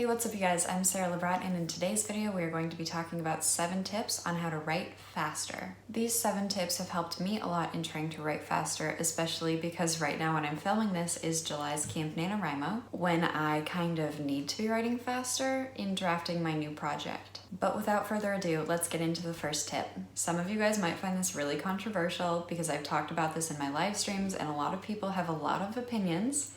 Hey, what's up you guys? I'm Sarah Lebrat, and in today's video we are going to be talking about 7 tips on how to write faster. These 7 tips have helped me a lot in trying to write faster, especially because right now when I'm filming this is July's Camp NaNoWriMo, when I kind of need to be writing faster in drafting my new project. But without further ado, let's get into the first tip. Some of you guys might find this really controversial because I've talked about this in my live streams and a lot of people have a lot of opinions.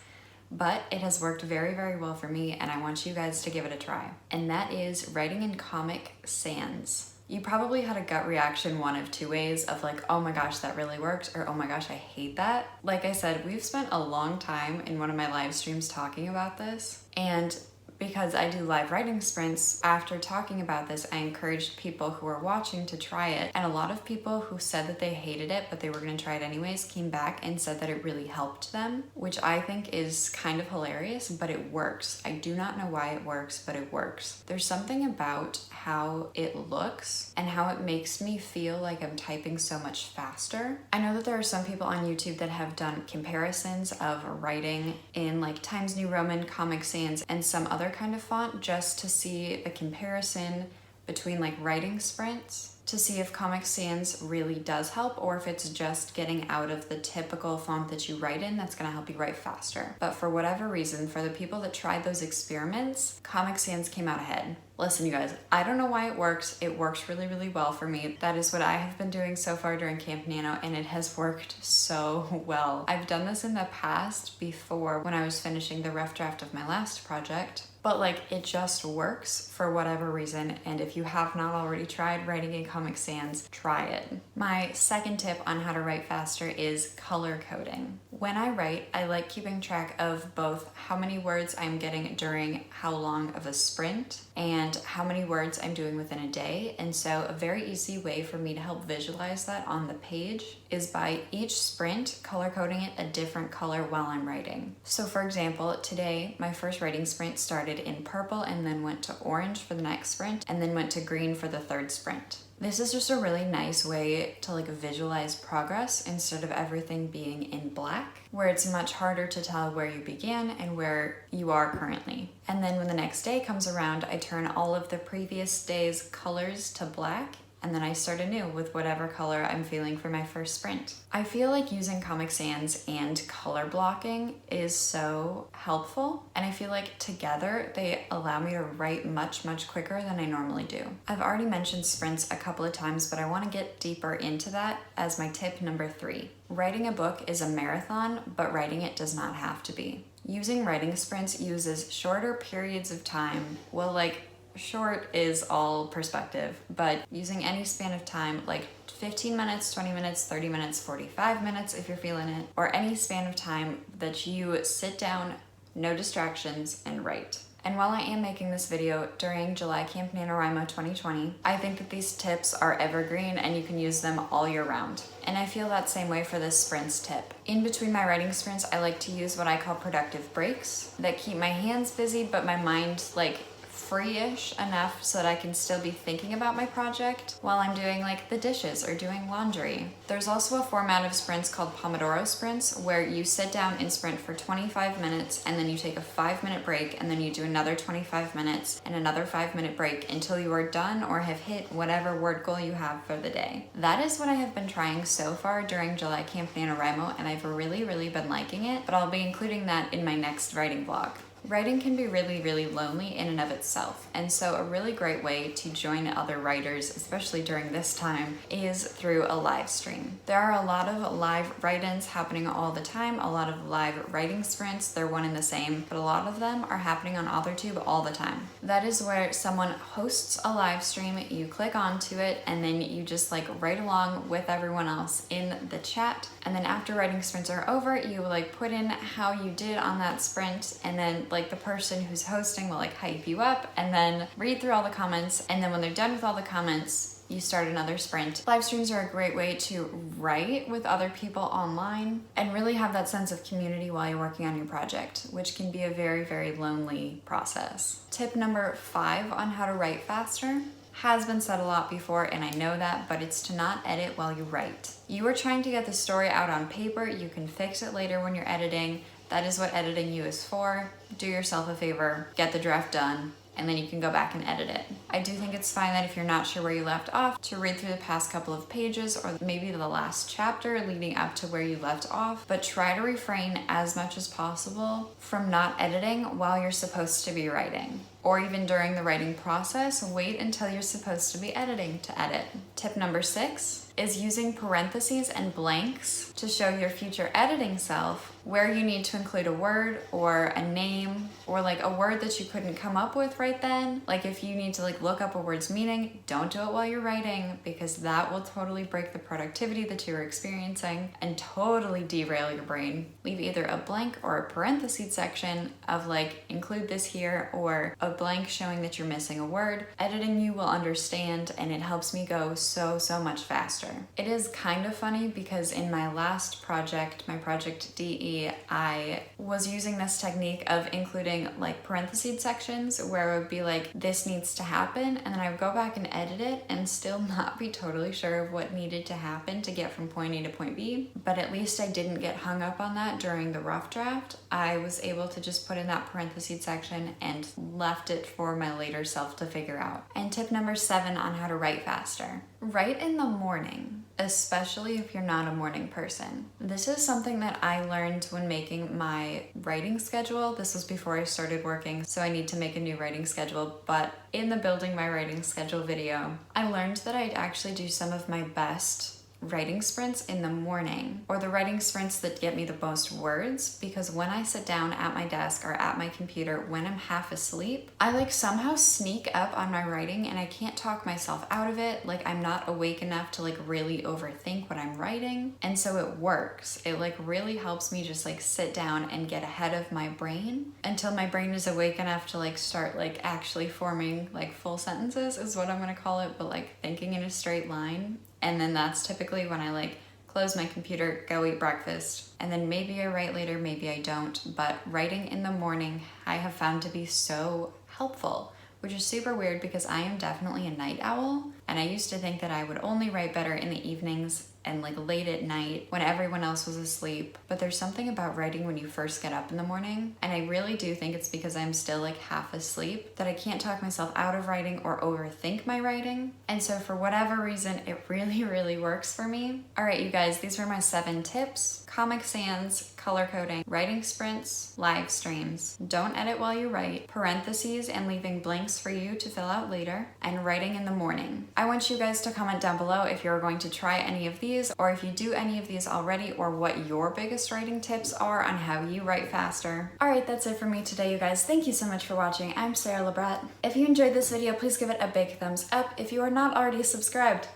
But it has worked very, very well for me, and I want you guys to give it a try. And that is writing in Comic Sans. You probably had a gut reaction one of 2 ways of like, oh my gosh, that really worked, or oh my gosh, I hate that. Like I said, we've spent a long time in one of my live streams talking about this, and because I do live writing sprints, after talking about this, I encouraged people who were watching to try it. And a lot of people who said that they hated it, but they were gonna try it anyways, came back and said that it really helped them, which I think is kind of hilarious, but it works. I do not know why it works, but it works. There's something about how it looks and how it makes me feel like I'm typing so much faster. I know that there are some people on YouTube that have done comparisons of writing in like Times New Roman, Comic Sans, and some other kind of font just to see the comparison between like writing sprints to see if Comic Sans really does help or if it's just getting out of the typical font that you write in that's gonna help you write faster. But for whatever reason, for the people that tried those experiments, Comic Sans came out ahead. Listen, you guys, I don't know why it works. It works really, really well for me. That is what I have been doing so far during Camp Nano, and it has worked so well. I've done this in the past before when I was finishing the rough draft of my last project, but like it just works for whatever reason. And if you have not already tried writing in Comic Sans, try it. My second tip on how to write faster is color coding. When I write, I like keeping track of both how many words I'm getting during how long of a sprint and how many words I'm doing within a day. And so a very easy way for me to help visualize that on the page is by each sprint color coding it a different color while I'm writing. So for example, today my first writing sprint started in purple and then went to orange for the next sprint and then went to green for the third sprint. This is just a really nice way to like visualize progress instead of everything being in black, where it's much harder to tell where you began and where you are currently. And then when the next day comes around, I turn all of the previous day's colors to black, and then I start anew with whatever color I'm feeling for my first sprint. I feel like using Comic Sans and color blocking is so helpful, and I feel like together they allow me to write much, much quicker than I normally do. I've already mentioned sprints a couple of times, but I want to get deeper into that as my tip number 3. Writing a book is a marathon, but writing it does not have to be. Using writing sprints uses shorter periods of time. Well, like, short is all perspective, but using any span of time, like 15 minutes, 20 minutes, 30 minutes, 45 minutes if you're feeling it, or any span of time that you sit down, no distractions, and write. And while I am making this video during July Camp NaNoWriMo 2020, I think that these tips are evergreen and you can use them all year round. And I feel that same way for this sprints tip. In between my writing sprints, I like to use what I call productive breaks that keep my hands busy, but my mind like free-ish enough so that I can still be thinking about my project while I'm doing like the dishes or doing laundry. There's also a format of sprints called Pomodoro sprints where you sit down and sprint for 25 minutes and then you take a 5-minute break and then you do another 25 minutes and another 5-minute break until you are done or have hit whatever word goal you have for the day. That is what I have been trying so far during July Camp NaNoWriMo, and I've really, really been liking it, but I'll be including that in my next writing vlog. Writing can be really, really lonely in and of itself, and so a really great way to join other writers, especially during this time, is through a live stream. There are a lot of live write-ins happening all the time, a lot of live writing sprints, they're one and the same, but a lot of them are happening on AuthorTube all the time. That is where someone hosts a live stream, you click onto it, and then you just like write along with everyone else in the chat, and then after writing sprints are over, you like put in how you did on that sprint, and then like the person who's hosting will like hype you up and then read through all the comments, and then when they're done with all the comments, you start another sprint. Live streams are a great way to write with other people online and really have that sense of community while you're working on your project, which can be a very, very lonely process. Tip number 5 on how to write faster has been said a lot before, and I know that, but it's to not edit while you write. You are trying to get the story out on paper, you can fix it later when you're editing. That is what editing you is for. Do yourself a favor, get the draft done, and then you can go back and edit it. I do think it's fine that if you're not sure where you left off, to read through the past couple of pages or maybe the last chapter leading up to where you left off, but try to refrain as much as possible from not editing while you're supposed to be writing. Or even during the writing process, wait until you're supposed to be editing to edit. Tip number 6 is using parentheses and blanks to show your future editing self where you need to include a word or a name or like a word that you couldn't come up with right then. Like if you need to like look up a word's meaning, don't do it while you're writing because that will totally break the productivity that you're experiencing and totally derail your brain. Leave either a blank or a parentheses section of like include this here or a blank showing that you're missing a word. Editing you will understand and it helps me go so much faster. It is kind of funny because in my last project, my project DE, I was using this technique of including like parentheses sections where it would be like this needs to happen and then I would go back and edit it and still not be totally sure of what needed to happen to get from point A to point B, but at least I didn't get hung up on that during the rough draft. I was able to just put in that parentheses section and left it for my later self to figure out. And tip number 7 on how to write faster. Write in the morning, especially if you're not a morning person. This is something that I learned when making my writing schedule. This was before I started working, so I need to make a new writing schedule, but in the building my writing schedule video, I learned that I'd actually do some of my best writing sprints in the morning, or the writing sprints that get me the most words, because when I sit down at my desk or at my computer when I'm half asleep, I like somehow sneak up on my writing and I can't talk myself out of it. Like I'm not awake enough to like really overthink what I'm writing, and so it works. It like really helps me just like sit down and get ahead of my brain until my brain is awake enough to like start like actually forming like full sentences is what I'm gonna call it, but like thinking in a straight line. And then that's typically when I like close my computer, go eat breakfast, and then maybe I write later, maybe I don't. But writing in the morning I have found to be so helpful, which is super weird because I am definitely a night owl. And I used to think that I would only write better in the evenings and like late at night when everyone else was asleep. But there's something about writing when you first get up in the morning. And I really do think it's because I'm still like half asleep that I can't talk myself out of writing or overthink my writing. And so for whatever reason, it really works for me. All right, you guys, these were my 7 tips. Comic Sans, color coding, writing sprints, live streams, don't edit while you write, parentheses and leaving blanks for you to fill out later, and writing in the morning. I want you guys to comment down below if you're going to try any of these, or if you do any of these already, or what your biggest writing tips are on how you write faster. All right, that's it for me today, you guys. Thank you so much for watching. I'm Sarah Labrat. If you enjoyed this video, please give it a big thumbs up. If you are not already subscribed,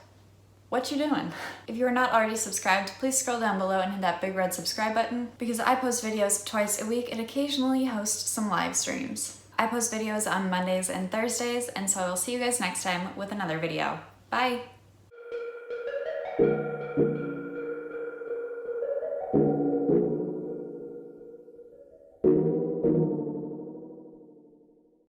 what you doing? If you are not already subscribed, please scroll down below and hit that big red subscribe button because I post videos twice a week and occasionally host some live streams. I post videos on Mondays and Thursdays, and so I will see you guys next time with another video. Bye!